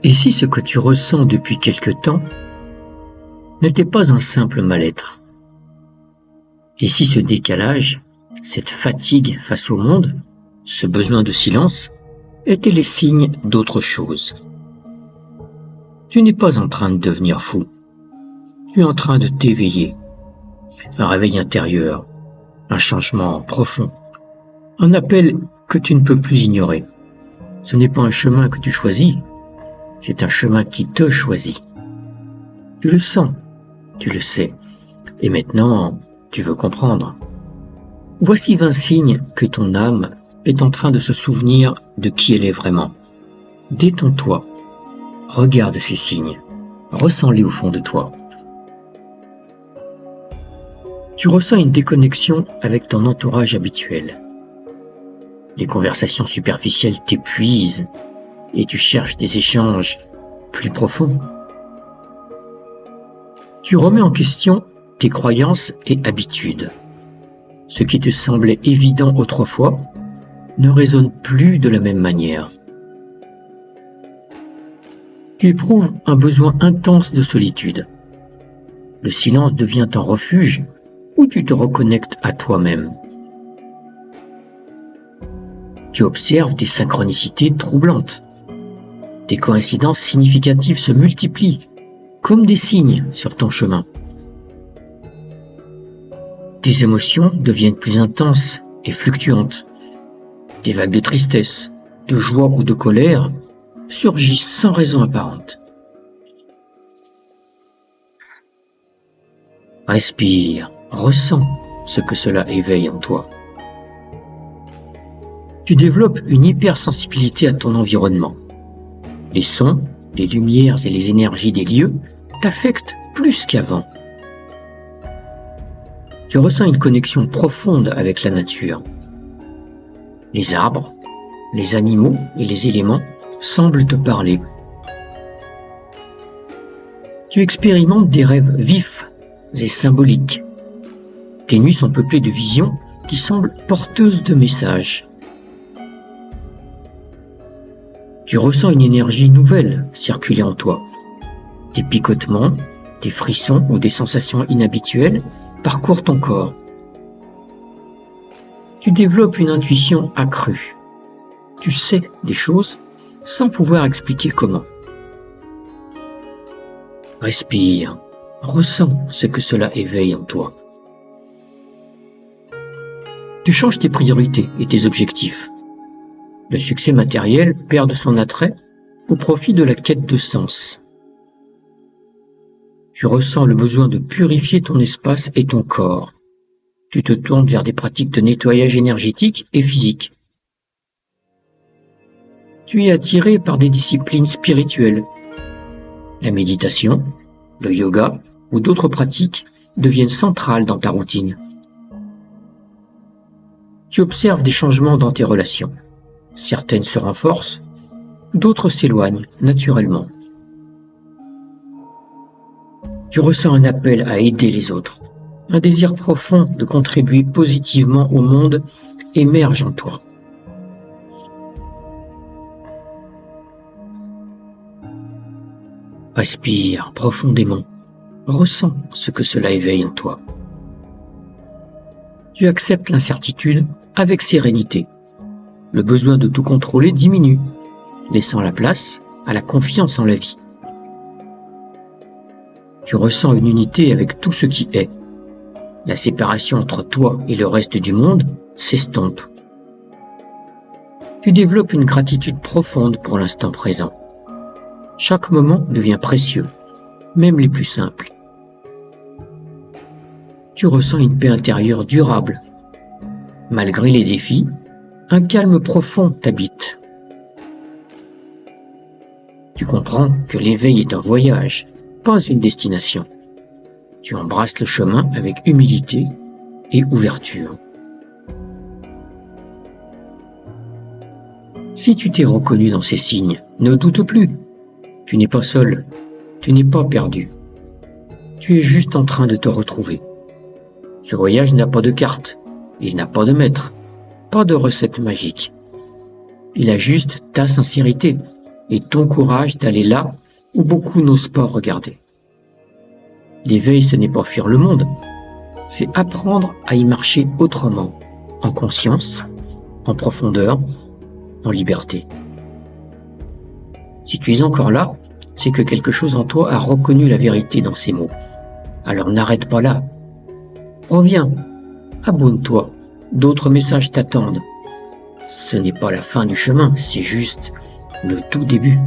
Et si ce que tu ressens depuis quelque temps n'était pas un simple mal-être? Et si ce décalage, cette fatigue face au monde, ce besoin de silence, étaient les signes d'autre chose? Tu n'es pas en train de devenir fou. Tu es en train de t'éveiller. Un réveil intérieur, un changement profond, un appel que tu ne peux plus ignorer. Ce n'est pas un chemin que tu choisis, c'est un chemin qui te choisit. Tu le sens, tu le sais, et maintenant tu veux comprendre. Voici 20 signes que ton âme est en train de se souvenir de qui elle est vraiment. Détends-toi, regarde ces signes, ressens-les au fond de toi. Tu ressens une déconnexion avec ton entourage habituel. Les conversations superficielles t'épuisent et tu cherches des échanges plus profonds. Tu remets en question tes croyances et habitudes. Ce qui te semblait évident autrefois ne résonne plus de la même manière. Tu éprouves un besoin intense de solitude. Le silence devient un refuge où tu te reconnectes à toi-même. Tu observes des synchronicités troublantes. Des coïncidences significatives se multiplient, comme des signes sur ton chemin. Tes émotions deviennent plus intenses et fluctuantes. Des vagues de tristesse, de joie ou de colère surgissent sans raison apparente. Respire, ressens ce que cela éveille en toi. Tu développes une hypersensibilité à ton environnement. Les sons, les lumières et les énergies des lieux t'affectent plus qu'avant. Tu ressens une connexion profonde avec la nature. Les arbres, les animaux et les éléments semblent te parler. Tu expérimentes des rêves vifs et symboliques. Tes nuits sont peuplées de visions qui semblent porteuses de messages. Tu ressens une énergie nouvelle circuler en toi. Des picotements, des frissons ou des sensations inhabituelles parcourent ton corps. Tu développes une intuition accrue. Tu sais des choses sans pouvoir expliquer comment. Respire, ressens ce que cela éveille en toi. Tu changes tes priorités et tes objectifs. Le succès matériel perd de son attrait au profit de la quête de sens. Tu ressens le besoin de purifier ton espace et ton corps. Tu te tournes vers des pratiques de nettoyage énergétique et physique. Tu es attiré par des disciplines spirituelles. La méditation, le yoga ou d'autres pratiques deviennent centrales dans ta routine. Tu observes des changements dans tes relations. Certaines se renforcent, d'autres s'éloignent naturellement. Tu ressens un appel à aider les autres. Un désir profond de contribuer positivement au monde émerge en toi. Respire profondément. Ressens ce que cela éveille en toi. Tu acceptes l'incertitude avec sérénité. Le besoin de tout contrôler diminue, laissant la place à la confiance en la vie. Tu ressens une unité avec tout ce qui est. La séparation entre toi et le reste du monde s'estompe. Tu développes une gratitude profonde pour l'instant présent. Chaque moment devient précieux, même les plus simples. Tu ressens une paix intérieure durable. Malgré les défis, un calme profond t'habite. Tu comprends que l'éveil est un voyage, pas une destination. Tu embrasses le chemin avec humilité et ouverture. Si tu t'es reconnu dans ces signes, ne doute plus. Tu n'es pas seul, tu n'es pas perdu. Tu es juste en train de te retrouver. Ce voyage n'a pas de carte, il n'a pas de maître, pas de recette magique. Il a juste ta sincérité, et ton courage d'aller là où beaucoup n'osent pas regarder. L'éveil, ce n'est pas fuir le monde, c'est apprendre à y marcher autrement, en conscience, en profondeur, en liberté. Si tu es encore là, c'est que quelque chose en toi a reconnu la vérité dans ces mots. Alors n'arrête pas là. Reviens, abonne-toi, d'autres messages t'attendent. Ce n'est pas la fin du chemin, c'est juste le tout début.